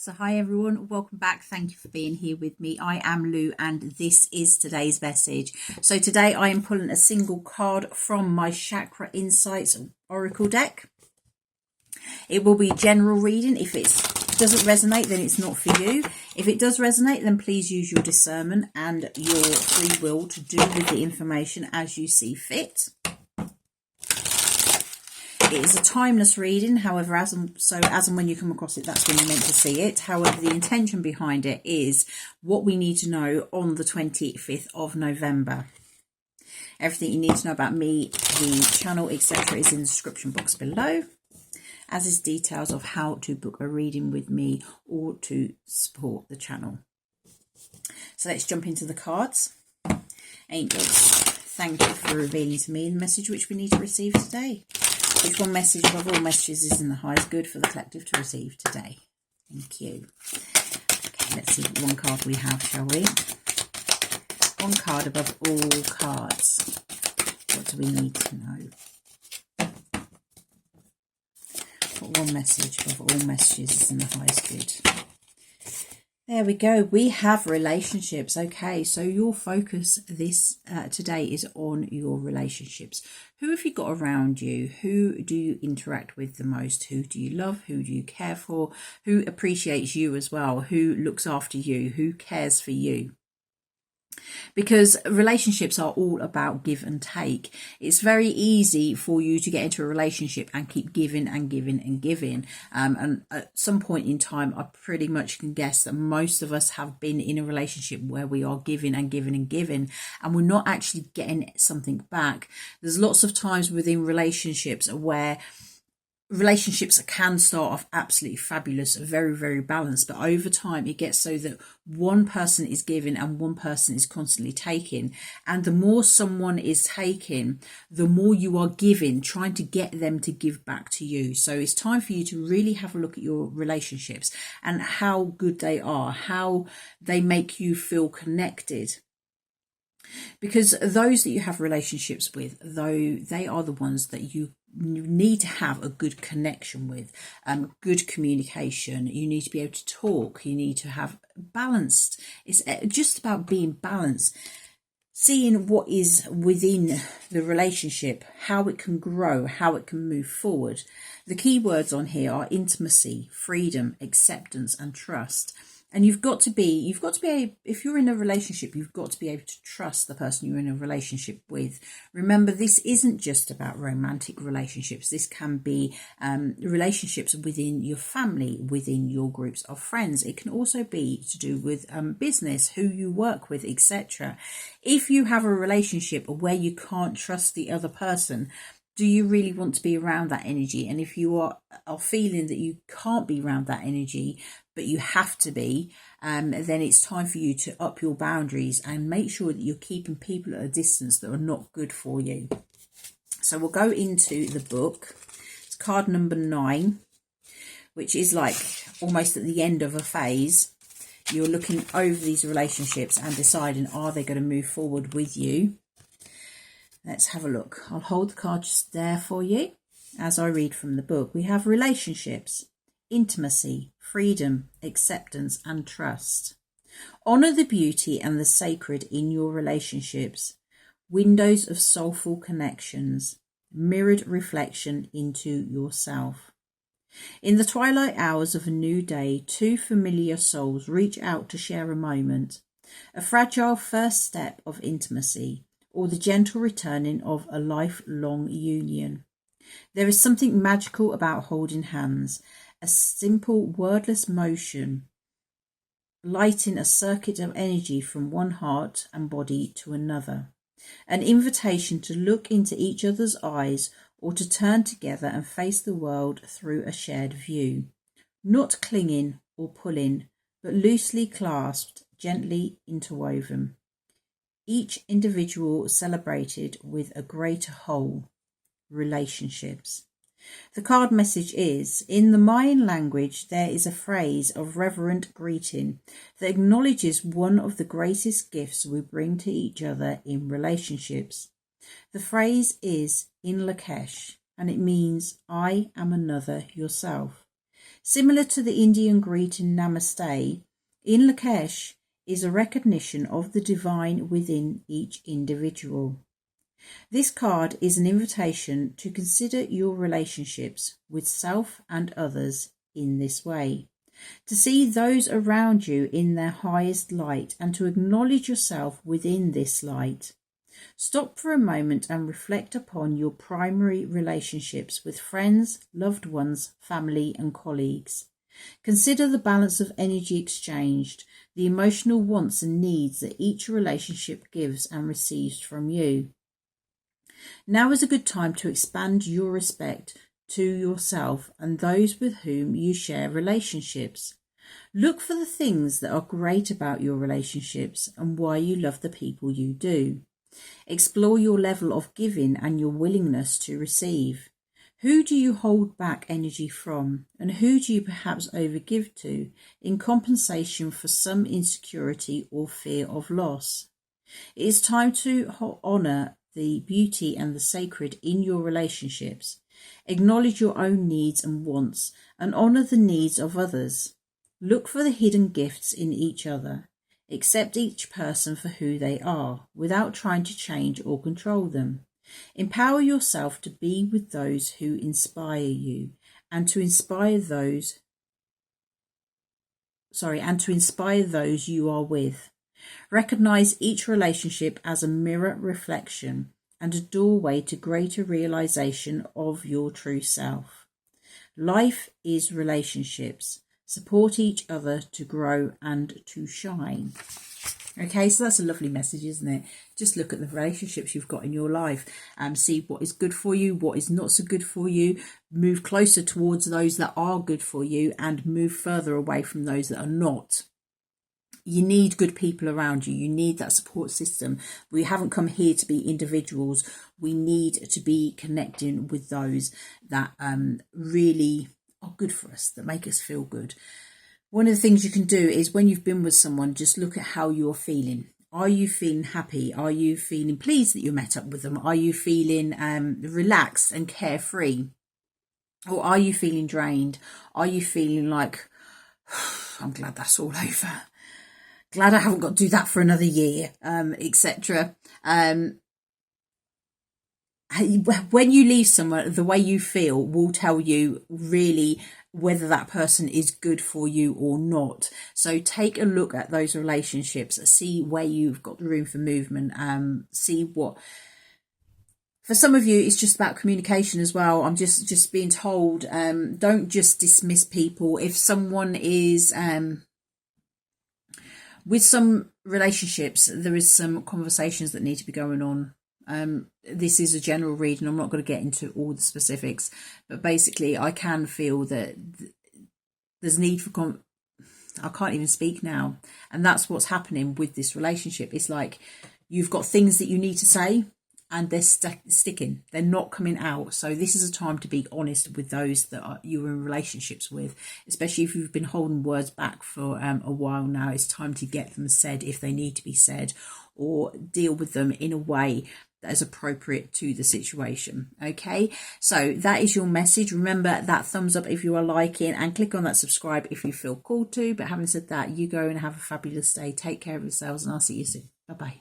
So hi everyone, welcome back. Thank you for being here with me. I am Lou and this is today's message. So today I am pulling a single card from my Chakra Insights Oracle deck. It will be general reading. If it doesn't resonate, then it's not for you. If it does resonate, then please use your discernment and your free will to do with the information as you see fit. It is a timeless reading, however, as and when you come across it, that's when you're meant to see it. However, the intention behind it is what we need to know on the 25th of November. Everything you need to know about me, the channel, etc. is in the description box below, as is details of how to book a reading with me or to support the channel. So let's jump into the cards. Angels, thank you for revealing to me the message which we need to receive today. Which one message above all messages is in the highest good for the collective to receive today? Thank you. Okay, let's see what one card we have, shall we? One card above all cards. What do we need to know? What one message above all messages is in the highest good? There we go. We have relationships. Okay, so your focus today is on your relationships. Who have you got around you? Who do you interact with the most? Who do you love? Who do you care for? Who appreciates you as well? Who looks after you? Who cares for you? Because relationships are all about give and take. It's very easy for you to get into a relationship and keep giving and giving and giving. And at some point in time, I pretty much can guess that most of us have been in a relationship where we are giving and giving and giving, and we're not actually getting something back. There's lots of times within relationships where relationships can start off absolutely fabulous, very, very balanced, but over time it gets so that one person is giving and one person is constantly taking, and the more someone is taking, the more you are giving, trying to get them to give back to you. So it's time for you to really have a look at your relationships and how good they are, how they make you feel connected. Because those that you have relationships with, though, they are the ones that you need to have a good connection with, good communication. You need to be able to talk. You need to have balanced. It's just about being balanced, seeing what is within the relationship, how it can grow, how it can move forward. The key words on here are intimacy, freedom, acceptance, and trust. And you've got to be if you're in a relationship, you've got to be able to trust the person you're in a relationship with. Remember, this isn't just about romantic relationships. This can be relationships within your family, within your groups of friends. It can also be to do with business, who you work with, etc. If you have a relationship where you can't trust the other person, do you really want to be around that energy? And if you are feeling that you can't be around that energy, but you have to be, then it's time for you to up your boundaries and make sure that you're keeping people at a distance that are not good for you. So we'll go into the book. It's card number 9, which is like almost at the end of a phase. You're looking over these relationships and deciding, are they going to move forward with you? Let's have a look. I'll hold the card just there for you as I read from the book. We have relationships, intimacy, freedom, acceptance, and trust. Honor the beauty and the sacred in your relationships. Windows of soulful connections, mirrored reflection into yourself. In the twilight hours of a new day, two familiar souls reach out to share a moment, a fragile first step of intimacy, or the gentle returning of a lifelong union. There is something magical about holding hands, a simple wordless motion, lighting a circuit of energy from one heart and body to another. An invitation to look into each other's eyes or to turn together and face the world through a shared view. Not clinging or pulling, but loosely clasped, gently interwoven. Each individual celebrated with a greater whole, relationships. The card message is, in the Mayan language, there is a phrase of reverent greeting that acknowledges one of the greatest gifts we bring to each other in relationships. The phrase is in Lakesh, and it means, I am another yourself. Similar to the Indian greeting Namaste, in Lakesh is a recognition of the divine within each individual. This card is an invitation to consider your relationships with self and others in this way, to see those around you in their highest light and to acknowledge yourself within this light. Stop for a moment and reflect upon your primary relationships with friends, loved ones, family, and colleagues. Consider the balance of energy exchanged, the emotional wants and needs that each relationship gives and receives from you. Now is a good time to expand your respect to yourself and those with whom you share relationships. Look for the things that are great about your relationships and why you love the people you do. Explore your level of giving and your willingness to receive. Who do you hold back energy from, and who do you perhaps overgive to in compensation for some insecurity or fear of loss? It is time to honour the beauty and the sacred in your relationships. Acknowledge your own needs and wants and honour the needs of others. Look for the hidden gifts in each other. Accept each person for who they are without trying to change or control them. Empower yourself to be with those who inspire you and to inspire those you are with. Recognize each relationship as a mirror reflection and a doorway to greater realization of your true self. Life is relationships. Support each other to grow and to shine. Okay, so that's a lovely message, isn't it? Just look at the relationships you've got in your life and see what is good for you, what is not so good for you. Move closer towards those that are good for you and move further away from those that are not. You need good people around you. You need that support system. We haven't come here to be individuals. We need to be connecting with those that really are good for us, that make us feel good. One of the things you can do is when you've been with someone, just look at how you're feeling. Are you feeling happy? Are you feeling pleased that you met up with them? Are you feeling relaxed and carefree? Or are you feeling drained? Are you feeling like, I'm glad that's all over. Glad I haven't got to do that for another year, etc. When you leave somewhere, the way you feel will tell you really whether that person is good for you or not. So take a look at those relationships, see where you've got room for movement, see what... For some of you, it's just about communication as well. I'm just being told, don't just dismiss people. If someone is... with some relationships, there is some conversations that need to be going on. This is a general read and I'm not going to get into all the specifics, but basically I can feel that there's need for I can't even speak now, and that's what's happening with this relationship. It's like you've got things that you need to say and they're sticking, they're not coming out. So this is a time to be honest with those that you're in relationships with, especially if you've been holding words back for a while now. It's time to get them said if they need to be said, or deal with them in a way that is appropriate to the situation. Okay, so that is your message. Remember that thumbs up if you are liking, and click on that subscribe if you feel called to. But having said that, you go and have a fabulous day. Take care of yourselves, and I'll see you soon. Bye bye.